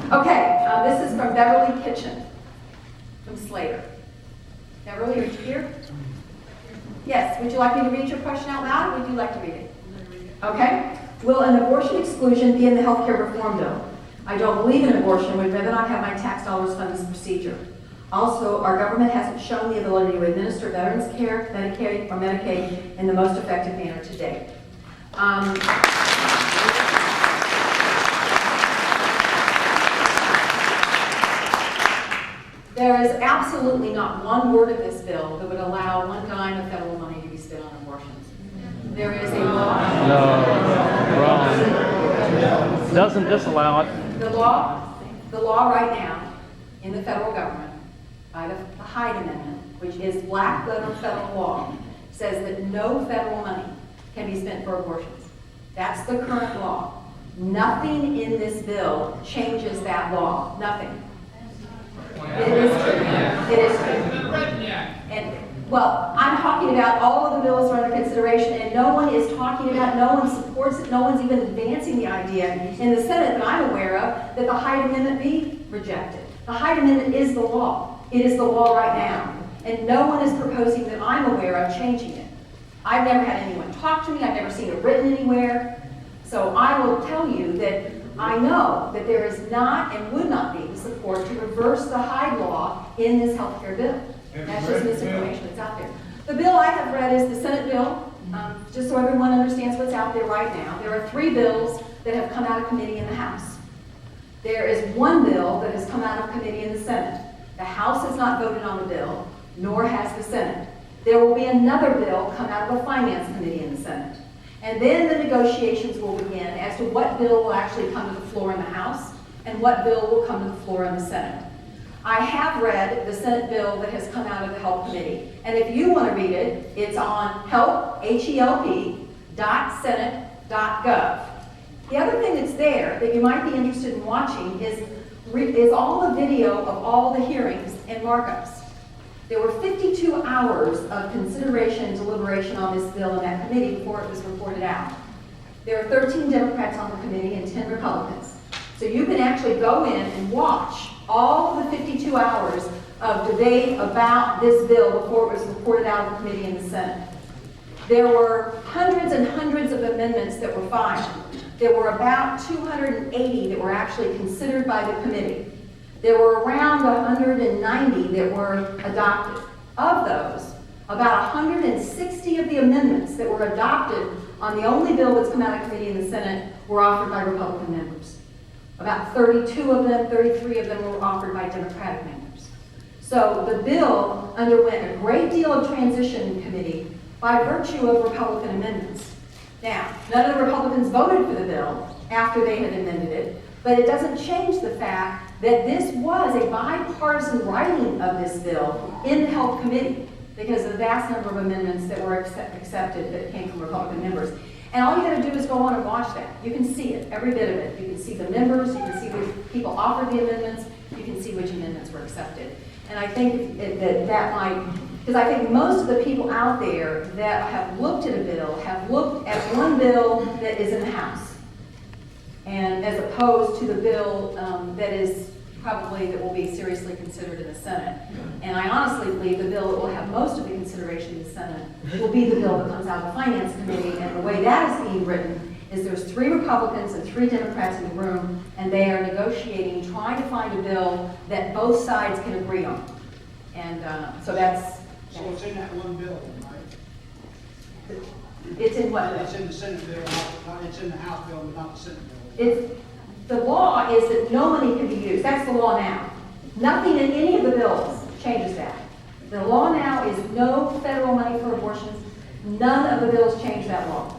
Okay, this is from Beverly Kitchen, from Slater. Beverly, are you here? Yes, would you like me to read your question out loud, or would you like to read it? Okay. Will an abortion exclusion be in the health care reform bill? I don't believe in abortion, would rather not have my tax dollars fund this procedure. Also, our government hasn't shown the ability to administer veterans care, Medicaid, or Medicaid in the most effective manner to date. There is absolutely not one word of this bill that would allow one dime of federal money to be spent on abortions. There is a law. No, wrong. Doesn't disallow it. The law right now in the federal government, by the Hyde Amendment, which is black letter federal law, says that no federal money can be spent for abortions. That's the current law. Nothing in this bill changes that law. Nothing. It is true. It is true. And, well, I'm talking about all of the bills that are under consideration, and no one is talking about, no one supports it, no one's even advancing the idea in the Senate that I'm aware of that the Hyde Amendment be rejected. The Hyde Amendment is the law. It is the law right now. And no one is proposing that I'm aware of changing it. I've never had anyone talk to me. I've never seen it written anywhere. So I will tell you that I know that there is not and would not be the support to reverse the Hyde law in this health care bill. That's just misinformation that's out there. The bill I have read is the Senate bill, just so everyone understands what's out there right now. There are 3 bills that have come out of committee in the House. There is 1 bill that has come out of committee in the Senate. The House has not voted on the bill, nor has the Senate. There will be another bill come out of the Finance Committee in the Senate. And then the negotiations will begin as to what bill will actually come to the floor in the House and what bill will come to the floor in the Senate. I have read the Senate bill that has come out of the Health Committee. And if you want to read it, it's on help.senate.gov. The other thing that's there that you might be interested in watching is all the video of all the hearings and markups. There were 52 hours of consideration and deliberation on this bill in that committee before it was reported out. There are 13 Democrats on the committee and 10 Republicans. So you can actually go in and watch all of the 52 hours of debate about this bill before it was reported out of the committee in the Senate. There were hundreds and hundreds of amendments that were filed. There were about 280 that were actually considered by the committee. There were around 190 that were adopted. Of those, about 160 of the amendments that were adopted on the only bill that's come out of committee in the Senate were offered by Republican members. About 32 of them, 33 of them were offered by Democratic members. So the bill underwent a great deal of transition in committee by virtue of Republican amendments. Now, none of the Republicans voted for the bill after they had amended it, but it doesn't change the fact that this was a bipartisan writing of this bill in the Health Committee because of the vast number of amendments that were accepted that came from Republican members. And all you got to do is go on and watch that. You can see it, every bit of it. You can see the members, you can see which people offered the amendments, you can see which amendments were accepted. And I think that might, because I think most of the people out there that have looked at a bill have looked at one bill that is in the House, and as opposed to the bill that will be seriously considered in the Senate. And I honestly believe the bill that will have most of the consideration in the Senate will be the bill that comes out of the Finance Committee. And the way that is being written is there's 3 Republicans and 3 Democrats in the room, and they are negotiating, trying to find a bill that both sides can agree on. And so that's... So it's in that one bill, right? It's in what bill? It's in the Senate bill, it's in the House bill, but not the Senate bill. The law is that no money can be used. That's the law now. Nothing in any of the bills changes that. The law now is no federal money for abortions. None of the bills change that law.